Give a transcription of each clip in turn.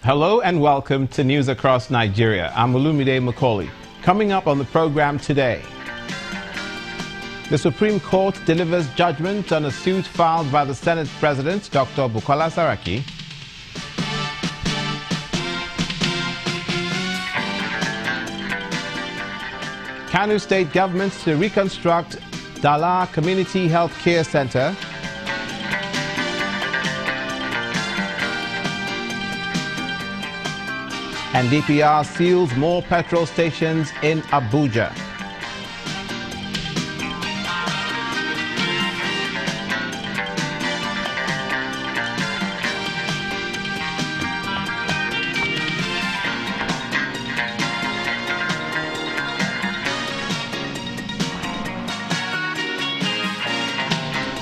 Hello and welcome to News Across Nigeria. I'm Olumide Macaulay. Coming up on the program today, the Supreme Court delivers judgment on a suit filed by the Senate President, Dr. Bukola Saraki. Kano State government to reconstruct Dala Community Health Care Center. And DPR seals more petrol stations in Abuja.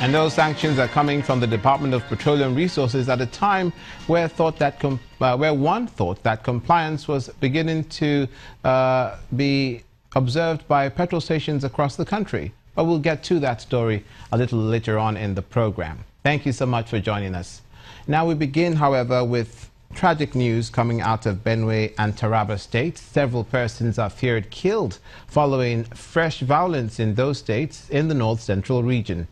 And those sanctions are coming from the Department of Petroleum Resources at a time where one thought that compliance was beginning to be observed by petrol stations across the country. But we'll get to that story a little later on in the program. Thank you so much for joining us. Now we begin, however, with tragic news coming out of Benue and Taraba states. Several persons are feared killed following fresh violence in those states in the north-central region.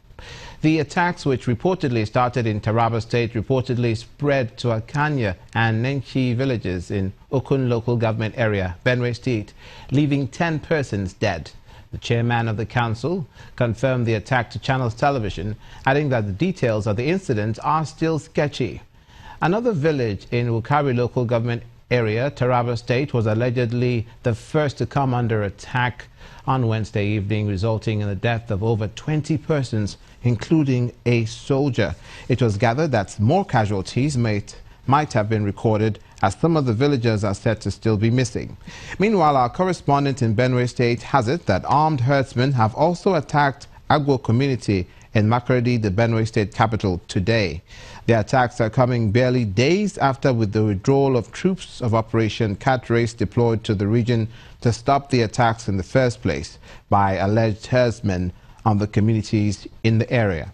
The attacks, which reportedly started in Taraba State, reportedly spread to Akanya and Nenchi villages in Okun local government area, Benue State, leaving 10 persons dead. The chairman of the council confirmed the attack to Channels Television, adding that the details of the incident are still sketchy. Another village in Wukari local government area, Taraba State, was allegedly the first to come under attack on Wednesday evening, resulting in the death of over 20 persons, including a soldier. It was gathered that more casualties might have been recorded, as some of the villagers are said to still be missing. Meanwhile, our correspondent in Benue State has it that armed herdsmen have also attacked Agwo community in Makurdi, the Benue State capital, today. The attacks are coming barely days after with the withdrawal of troops of Operation Cat Race deployed to the region to stop the attacks in the first place by alleged herdsmen on the communities in the area.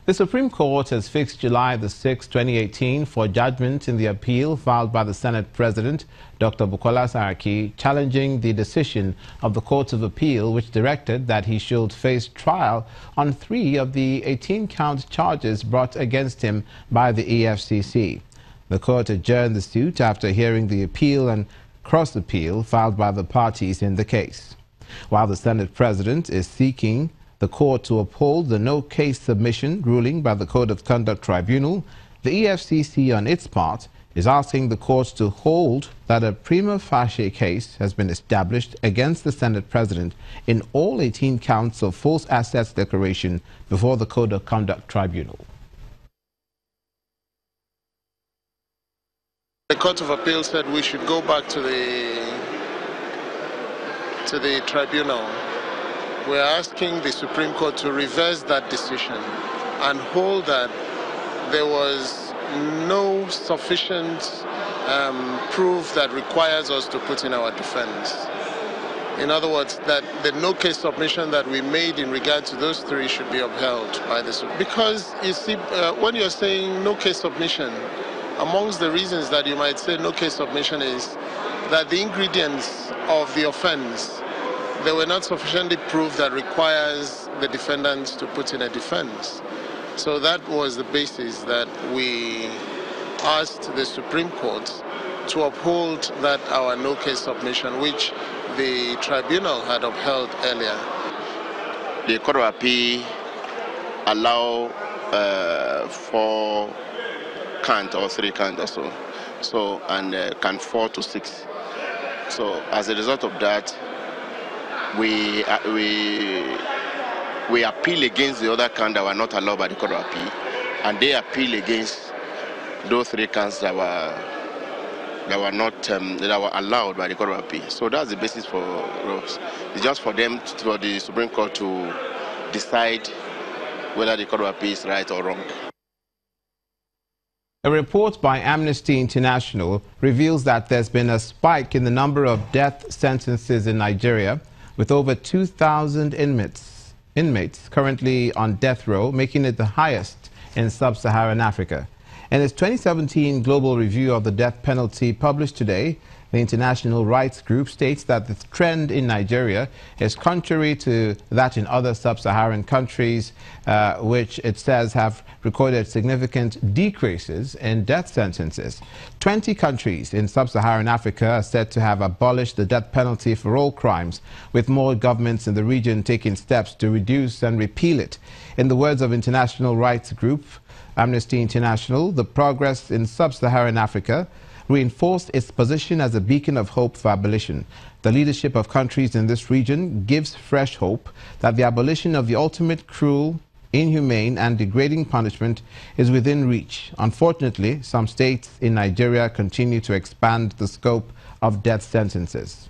The Supreme Court has fixed July the 6th, 2018 for judgment in the appeal filed by the Senate President, Dr. Bukola Saraki, challenging the decision of the Court of Appeal, which directed that he should face trial on 3 of the 18-count charges brought against him by the EFCC. The court adjourned the suit after hearing the appeal and cross-appeal filed by the parties in the case. While the Senate President is seeking the court to uphold the no-case submission ruling by the Code of Conduct Tribunal, the EFCC on its part is asking the court to hold that a prima facie case has been established against the Senate President in all 18 counts of false assets declaration before the Code of Conduct Tribunal. The Court of Appeal said we should go back to the tribunal. We're asking the Supreme Court to reverse that decision and hold that there was no sufficient proof that requires us to put in our defense. In other words, that the no-case submission that we made in regard to those 3 should be upheld by the Supreme Court. Because, you see, when you're saying no-case submission, amongst the reasons that you might say no-case submission is that the ingredients of the offense, they were not sufficiently proved that requires the defendants to put in a defense. So that was the basis that we asked the Supreme Court to uphold that our no-case submission, which the tribunal had upheld earlier. The Court of Appeal allow 4 count or 3 count or so, and can 4 to 6. So as a result of that, we appeal against the other counts that were not allowed by the Court of Appeal, and they appeal against those 3 counts that were allowed by the Court of Appeal. So that's the basis for us. It's just for the Supreme Court to decide whether the Court of Appeal is right or wrong. A report by Amnesty International reveals that there's been a spike in the number of death sentences in Nigeria, with over 2,000 inmates currently on death row, making it the highest in sub-Saharan Africa. In its 2017 Global Review of the Death Penalty published today, the International Rights Group states that the trend in Nigeria is contrary to that in other sub-Saharan countries, which it says have recorded significant decreases in death sentences. 20 countries in sub-Saharan Africa are said to have abolished the death penalty for all crimes, with more governments in the region taking steps to reduce and repeal it. In the words of International Rights Group, Amnesty International, the progress in sub-Saharan Africa reinforced its position as a beacon of hope for abolition. The leadership of countries in this region gives fresh hope that the abolition of the ultimate cruel, inhumane and degrading punishment is within reach. Unfortunately, some states in Nigeria continue to expand the scope of death sentences.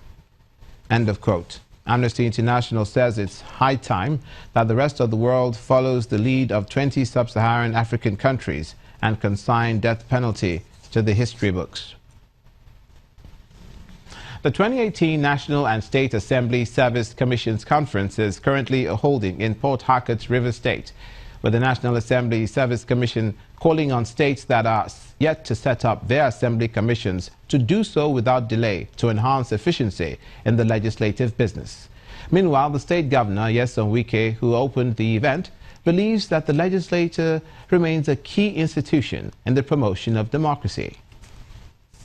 End of quote. Amnesty International says it's high time that the rest of the world follows the lead of 20 sub-Saharan African countries and consign death penalty to the history books. The 2018 National and State Assembly Service Commissions Conference is currently holding in Port Harcourt, Rivers State, with the National Assembly Service Commission calling on states that are yet to set up their assembly commissions to do so without delay to enhance efficiency in the legislative business. Meanwhile, the state governor, Nyesom Wike, who opened the event, believes that the legislature remains a key institution in the promotion of democracy.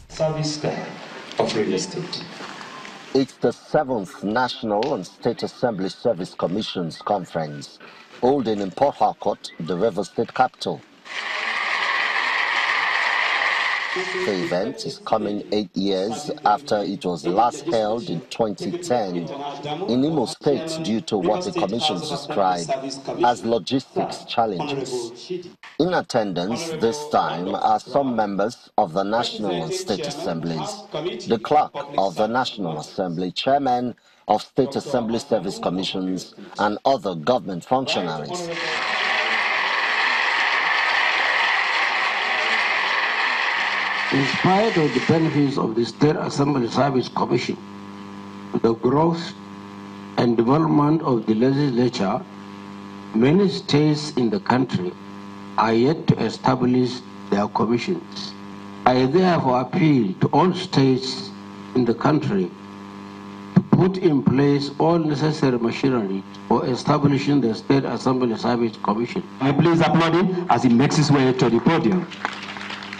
Service of real estate. It's the 7th National and State Assembly Service Commissions Conference, holding in Port Harcourt, the Rivers State capital. The event is coming 8 years after it was last held in 2010 in Imo State due to what the commission described as logistics challenges. In attendance this time are some members of the National and State Assemblies, the clerk of the National Assembly, chairman of State Assembly Service Commissions, and other government functionaries. In spite of the benefits of the State Assembly Service Commission, the growth and development of the legislature, many states in the country are yet to establish their commissions. I therefore appeal to all states in the country to put in place all necessary machinery for establishing the State Assembly Service Commission. I please applaud him as he makes his way to the podium.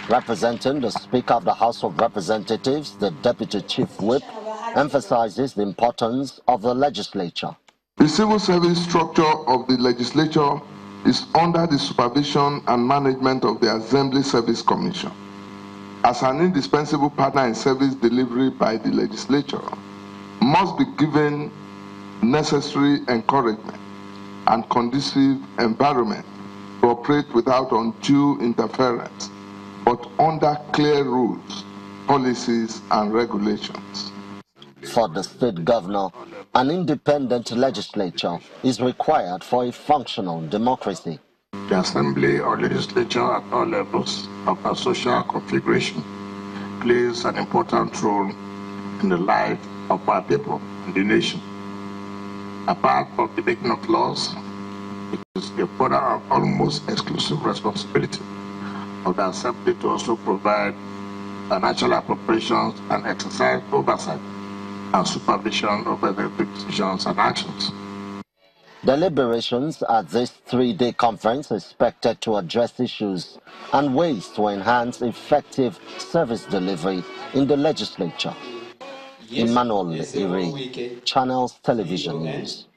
Representing the Speaker of the House of Representatives, the Deputy Chief Whip emphasizes the importance of the legislature. The civil service structure of the legislature is under the supervision and management of the Assembly Service Commission. As an indispensable partner in service delivery by the legislature, must be given necessary encouragement and conducive environment to operate without undue interference, but under clear rules, policies, and regulations. For the state governor, an independent legislature is required for a functional democracy. The assembly or legislature at all levels of our social configuration plays an important role in the life of our people and the nation. Apart from the making of laws, it is a further and almost exclusive responsibility of the assembly to also provide financial appropriations and exercise oversight and supervision of executive decisions and actions. Deliberations at this 3-day conference are expected to address issues and ways to enhance effective service delivery in the legislature. Emmanuel Iri, Channels Television News.